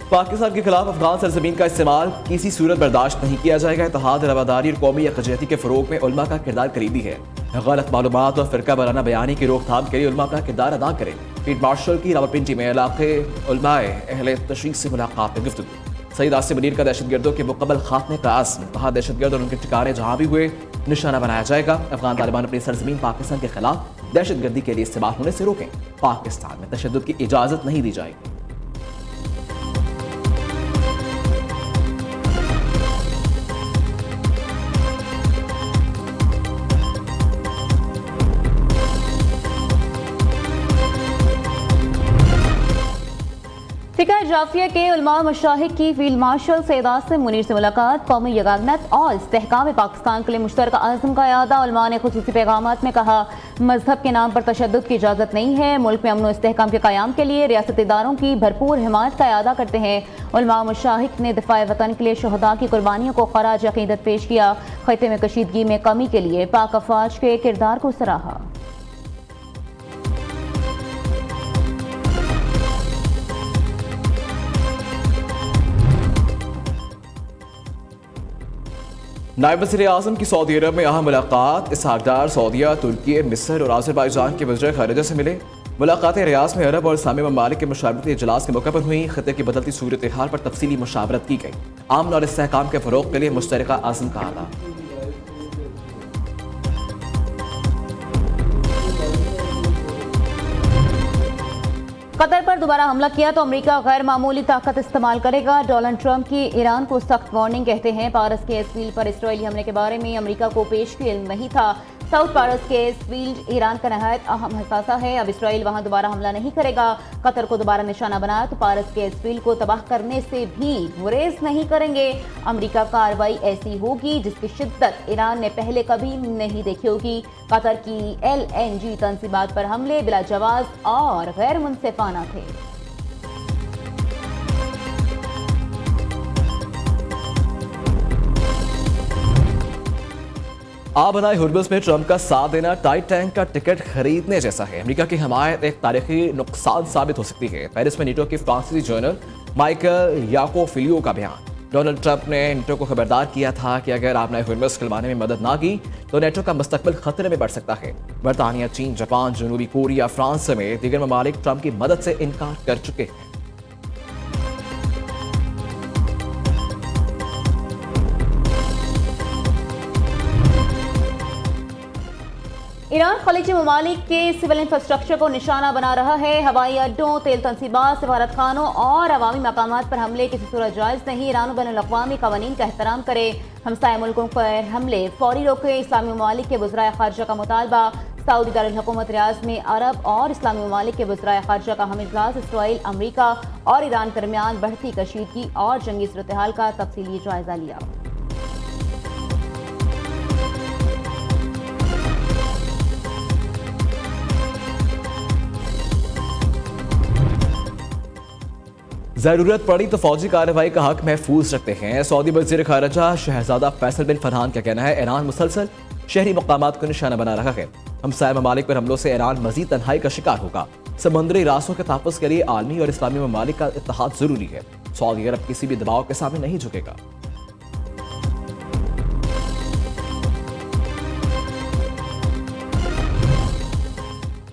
पाकिस्तान के खिलाफ अफगान सरजमीन का इस्तेमाल किसी सूरत बर्दाश्त नहीं किया जाएगा। इत्तेहाद, रवादारी और कौमी यकजहती के फरोग में उलमा का किरदार कलीदी है। गलत मालूमात और फिरका वाराना बयानी की रोकथाम के लिए उलमा अपना किरदार अदा करें। फील्ड मार्शल की रावलपिंडी में इलाके उलमाए अहले तशरीक से मुलाकात में गुफ्तगू। सईद आसिम मुनीर का दहशतगर्दों के मुकम्मल खात्मे का आज़म। कहा, दहशतगर्द और उनके ठिकाने जहां भी हुए निशाना बनाया जाएगा। अफगान तालिबान अपनी सरजमीन पाकिस्तान के खिलाफ दहशतगर्दी के लिए इस्तेमाल होने से रोकें। पाकिस्तान में तशद्दुद की इजाजत नहीं दी जाएगी। फिकर जाफिया के उलमा मशाहिद की फील्ड मार्शल सैयद आसिम मुनीर से मुलाकात। कौमी यगानत और इस्तेहकाम पाकिस्तान के लिए मुश्तरका आज़म का यादा। उलमा ने खुसूसी पैगामात में कहा, मजहब के नाम पर तशद्दुद की इजाज़त नहीं है। मुल्क में अमन और इस्तेहकाम के क़याम के लिए रियासती इदारों की भरपूर हिमायत का यादा करते हैं। उलमा मशाहिद ने दिफाए वतन के लिए शहदा की कुर्बानियों को खराज अकीदत पेश किया। खत्ते में कशीदगी में कमी के लिए पाक अफवाज के किरदार को सराहा। नायब वज़ीर आज़म की सऊदी अरब में अहम मुलाकात। इसहाक डार सऊदीया, तुर्की, मिस्र और आज़रबाईजान के वज़ीर ख़ारिजा से मिले। मुलाकातें रियाद में अरब और इस्लामी ममालिक के मुशावरती इजलास के मौके पर हुई। खत्ते की बदलती सूरत हाल पर तफसीली मुशावरत की गई। अमन और इस्तेहकाम के फ़रोग़ के लिए मुश्तरका आज़म का आला। कतर पर दोबारा हमला किया तो अमेरिका गैर मामूली ताकत इस्तेमाल करेगा। डोनाल्ड ट्रंप की ईरान को सख्त वार्निंग। कहते हैं, पारस के एयरफील्ड पर इसराइली हमले के बारे में अमेरिका को पेश भी इल्म नहीं था। साउथ पारस के एयरफील्ड ईरान का नहायत अहम हिस्सा है। अब इसराइल वहां दोबारा हमला नहीं करेगा। कतर को दोबारा निशाना बनाया तो पारस के एयरफील्ड को तबाह करने से भी गुरेज नहीं करेंगे। अमेरिका कार्रवाई ऐसी होगी जिसकी शिद्दत ईरान ने पहले कभी नहीं देखी होगी। कतर की LNG तंसीबात पर हमले बिला जवाज और गैर मुनसिफाना थे। आबनाए हुर्मुज़ में ट्रंप का साथ देना टाइट टैंक का टिकट खरीदने जैसा है। अमेरिका की हमायत एक तारीखी नुकसान साबित हो सकती है। पेरिस में नेटो के फ्रांसीसी जनरल माइकल याकोफिलियो का बयान। डोनाल्ड ट्रंप ने नेटो को खबरदार किया था कि अगर आबनाए हुर्मुज़ खुलवाने में मदद ना की तो नेटो का मुस्तकबिल खतरे में बढ़ सकता है। बरतानिया, चीन, जापान, जनूबी कोरिया, फ्रांस समेत दीगर ममालिक ट्रंप की मदद से इनकार कर चुके हैं। ईरान खलीजी ममालिक के सिविल इंफ्रास्ट्रक्चर को निशाना बना रहा है। हवाई अड्डों, तेल तंसीबात, सफारत खानों और अवामी मकामात पर हमले किसी सूरत जायज़ नहीं। ईरान बैनुल-अक़वामी क़वानीन का एहतराम करे। हमसाय मुल्कों पर हमले फौरी रोके। इस्लामी ममालिक के वज़राए ख़ारिजा का मुतालबा। सऊदी दारुल हुकूमत रियाद में अरब और इस्लामी ममालिक के वज़राए ख़ारिजा का हम इजलास। इसराइल, अमरीका और ईरान के दरमियान बढ़ती कशीदगी और जंगी सूरत हाल का तफसीली जायज़ा लिया। जरूरत पड़ी तो फौजी कार्रवाई का हक महफूज रखते हैं। सऊदी वज़ीर ख़ारिजा शहजादा फैसल बिन फरहान का कहना है, ईरान मुसलसल शहरी मकामात को निशाना बना रहा है। हमसाय ममालिक पर हमलों से ईरान मजीद तन्हाई का शिकार होगा। समुद्री रास्तों के तहफ़्फ़ुज़ के लिए आलमी और इस्लामी ममालिक का इत्तेहाद जरूरी है। सऊदी अरब किसी भी दबाव के सामने नहीं झुकेगा।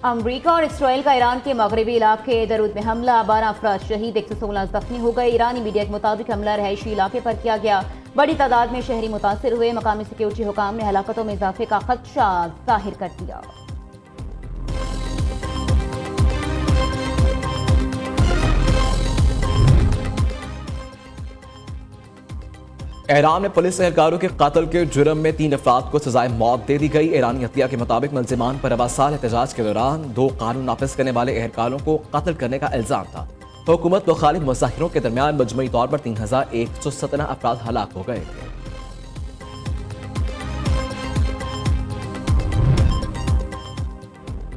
अमरीका और इसराइल का ईरान के मगरबी इलाके दरूद में हमला। 12 अफराद शहीद, 116 जख्मी हो गए। ईरानी मीडिया के मुताबिक हमला रहायशी इलाके पर किया गया। बड़ी तादाद में शहरी मुतासिर हुए। मकामी सिक्योरिटी हुकाम ने हलाकतों में इजाफे का खदशा जाहिर कर दिया। ईरान में पुलिस एहलकारों के कत्ल के जुर्म में 3 अफराद को सजाए मौत दे दी गई। ईरानी अतिया के मुताबिक मुलजिमान पर अबासाल एहतजाज के दौरान 2 कानून नाफिज करने वाले एहलकारों को कत्ल करने का इल्जाम था। हुकूमत मुखालिफ मुजाहिरों के दरमियान मजमूई तौर पर 3117 अफराद हलाक हो गए थे।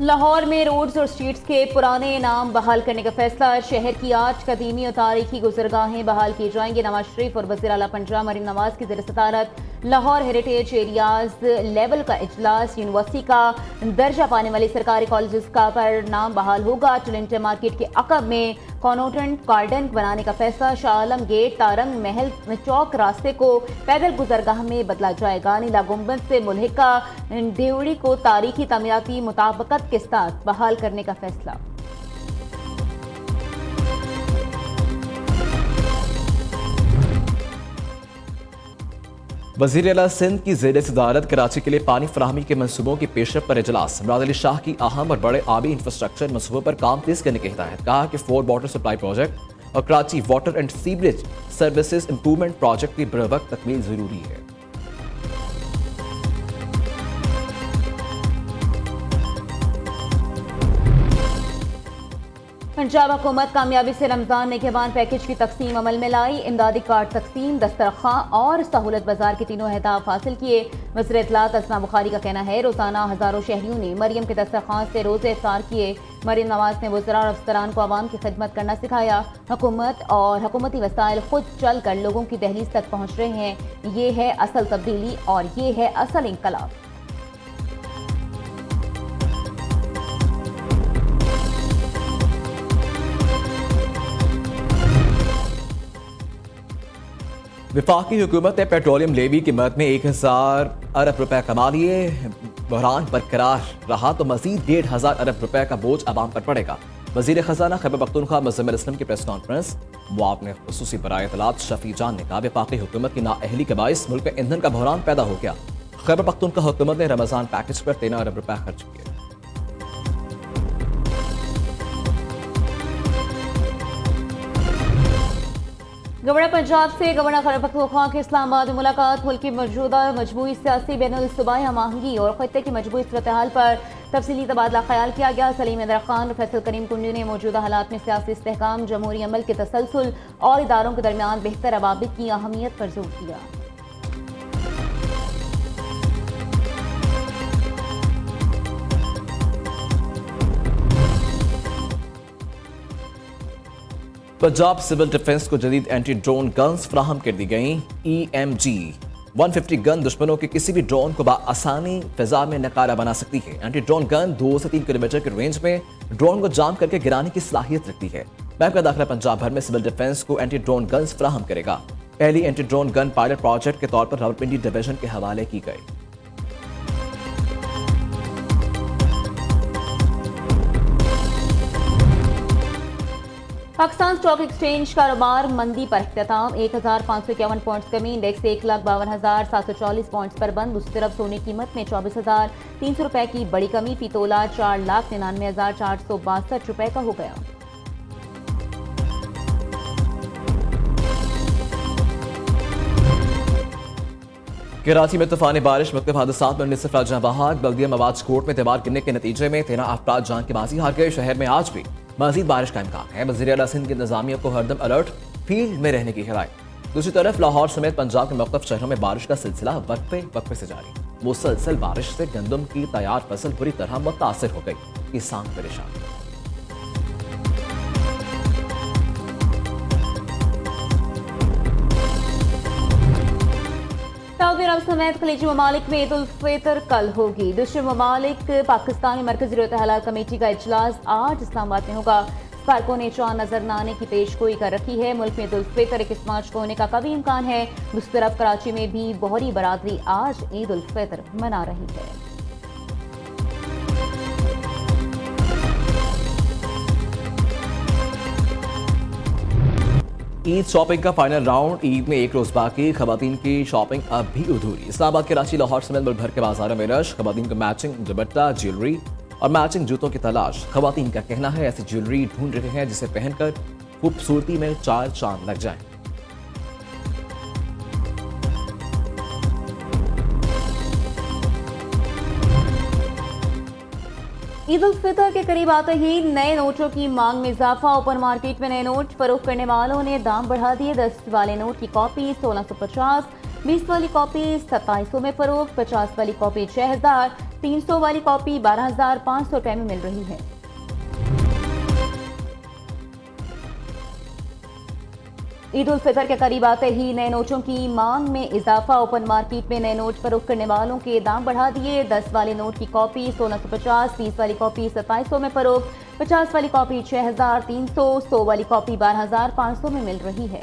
लाहौर में रोड्स और स्ट्रीट्स के पुराने नाम बहाल करने का फैसला। शहर की 8 कदीमी और तारीखी गुजरगाहें बहाल की जाएंगी। नवाज शरीफ और वज़ीर आला पंजाब मरीम नवाज की ज़ेर सदारत लाहौर हेरिटेज एरियाज लेवल का इजलास, यूनिवर्सिटी का दर्जा पाने वाले सरकारी कॉलेजेस का पर नाम बहाल होगा। टोरंटो मार्केट के अकब में कॉनोटेंट गार्डन बनाने का फैसला, शाह आलम गेट तारंग महल चौक रास्ते को पैदल गुजरगाह में बदला जाएगा। नीला गुंबद से मुल्हिका ड्योढ़ी को तारीखी तामीराती मुताबिकत के साथ बहाल करने का फैसला। वज़ीर आला सिंध की ज़ेर सदारत कराची के लिए पानी फराहमी के मनसूबों की पेशरफ पर इजलास। मुराद अली शाह की अहम और बड़े आबी इंफ्रास्ट्रक्चर मनसूबों पर काम तेज करने की हिदायत। कहा कि 4 वाटर सप्लाई प्रोजेक्ट और Karachi water and sewerage services improvement project की बरवक्त तकमील जरूरी है। पंजाब हुकूमत कामयाबी से रमजान निगहबान पैकेज की तकसीम अमल में लाई। इमदादी कार्ड तकसीम, दस्तरखां और सहूलत बाजार के तीनों अहदाफ हासिल किए। वज़ीर इत्तलात असमा बुखारी का कहना है रोजाना हजारों शहरियों ने मरियम के दस्तरखां से रोजे इफ्तार किए। मरियम नवाज ने वज़रा और अफसरान को आवाम की खिदमत करना सिखाया। हुकूमत और हुकूमती वसाइल खुद चल कर लोगों की दहलीज तक पहुँच रहे हैं। ये है असल तब्दीली और ये है असल इंकलाब। वफाकी हुकूमत ने पेट्रोलियम लेवी की मद में 1000 अरब रुपए कमा लिए। बहरान बरकरार रहा तो मजीद 1500 अरब रुपए का बोझ आवाम पर पड़ेगा। वजीर खजाना खैबर पख्तूनख्वा मुज़म्मिल असलम की प्रेस कॉन्फ्रेंस। मुआवने खुसूसी बराए इत्तलात शफी जान ने कहा वफाकी हुकूमत की नाअहली के बायस मुल्क में ईंधन का बहरान पैदा हो गया। खैबर पख्तूनख्वा हुकूमत ने रमजान पैकेज पर 13 अरब रुपए खर्च किए। गवर्नर पंजाब से गवर्नर खैबर पख्तूनख्वा की इस्लामाबाद में मुलाकात। मुल्क की मौजूदा मजबूरी सियासी बैनुल-सूबाई हमआहंगी और खित्ते की मजबूरी सूरत-ए-हाल पर तफसीली तबादला ख्याल किया गया। सलीम हैदर खान और फैसल करीम कुंडी ने मौजूदा हालात में सियासी इस्तेहकाम, जमहूरी अमल के तसलसल और इदारों के दरमियान बेहतर रवाबित की अहमियत पर जोर दिया। पंजाब सिविल डिफेंस को जदीद एंटी ड्रोन गन्स फ्राहम कर दी गई। EMG 150 गन दुश्मनों के किसी भी ड्रोन को आसानी फिजा में नकारा बना सकती है। एंटी ड्रोन गन 2 से 3 किलोमीटर की रेंज में ड्रोन को जाम करके गिराने की सलाहियत रखती है। महकमा का दाखिला पंजाब भर में सिविल डिफेंस को एंटी ड्रोन गन्स फ्राहम करेगा। पहली anti drone gun pilot project के तौर पर रावलपिंडी डिवीजन के हवाले की गई। पाकिस्तान स्टॉक एक्सचेंज कारोबार मंदी पर इख्तिताम। 1551 पॉइंट्स कमी, इंडेक्स 1,52,740 पॉइंट्स पर बंद। दूसरी तरफ सोने की कीमत में 24,300 रुपए की बड़ी कमी, फी तोला 4,99,462 रुपए का हो गया। कराची में तूफानी बारिश, मुख्तलिफ हादसात में 19 अफराद जाँ बहक। बल्दिया मवाज कोर्ट में दीवार गिरने के नतीजे में 13 अफराद जान की बाजी हार गए। शहर में आज भी मजीद बारिश का इम्कान है। वज़ीर आला सिंध की इंतजामिया को हरदम अलर्ट, फील्ड में रहने की हिदायत। दूसरी तरफ लाहौर समेत पंजाब के मुख्तलिफ शहरों में बारिश का सिलसिला वक्फे से जारी। मुसलसल बारिश से गंदम की तैयार फसल बुरी तरह मुतासर हो गई। किसान परेशान। सऊदी अरब समेत खलीजी ममालिक में ईद उल फितर कल होगी। दूसरे ममालिक पाकिस्तानी मरकजी सूरत-ए-हाल कमेटी का इजलास आज इस्लामाबाद में होगा। सफारकों ने चांद नजर न आने की पेशगोई कर रखी है। मुल्क में ईद उल फितर 21 मार्च को होने का कभी इम्कान है। दूसरी तरफ कराची में भी बोहरी बरादरी आज ईद उल फितर मना रही है। ईद शॉपिंग का फाइनल राउंड। ईद में एक रोज बाकी, खवातीन की शॉपिंग अब भी अधूरी। इस्लामाबाद, कराची, लाहौर समेत मुल्क भर के बाजारों में रश। खवातीन को मैचिंग दुपट्टा, ज्वेलरी और मैचिंग जूतों की तलाश। खवातीन का कहना है ऐसी ज्वेलरी ढूंढ रहे हैं जिसे पहनकर खूबसूरती में 4 चांद लग जाएं। ईद उल फितर के करीब आते ही नए नोटों की मांग में इजाफा। ओपन मार्केट में नए नोट फरोख्त करने वालों ने दाम बढ़ा दिए। 10 वाले नोट की कॉपी 1650, 20 वाली कॉपी 2700 में फरोख्त, 50 वाली कॉपी 6000, 300 वाली कॉपी 12500 रुपए में मिल रही है। ईद उल फितर के करीब आते ही नए नोटों की मांग में इजाफा। ओपन मार्केट में नए नोट फरोख्त करने वालों के दाम बढ़ा दिए। 10 वाले नोट की कॉपी 1650, 20 वाली कॉपी 2700 में फरोख्त, 50 वाली कॉपी 6300, 100 वाली कॉपी 12500 में मिल रही है।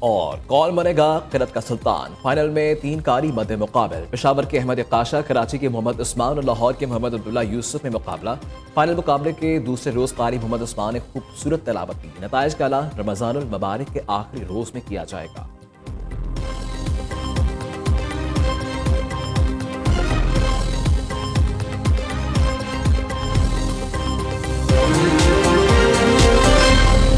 और कौन बनेगा क़िरत का सुल्तान? फाइनल में 3 कारी मद्दे मुकाबल। पेशावर के अहमद काशा, कराची के मोहम्मद उस्मान और लाहौर के मोहम्मद अब्दुल्ला यूसुफ में मुकाबला। फाइनल मुकाबले के दूसरे रोज कारी मोहम्मद उस्मान ने खूबसूरत तलावत की। नताइज का ऐलान रमजानुल मुबारक के आखिरी रोज में किया जाएगा।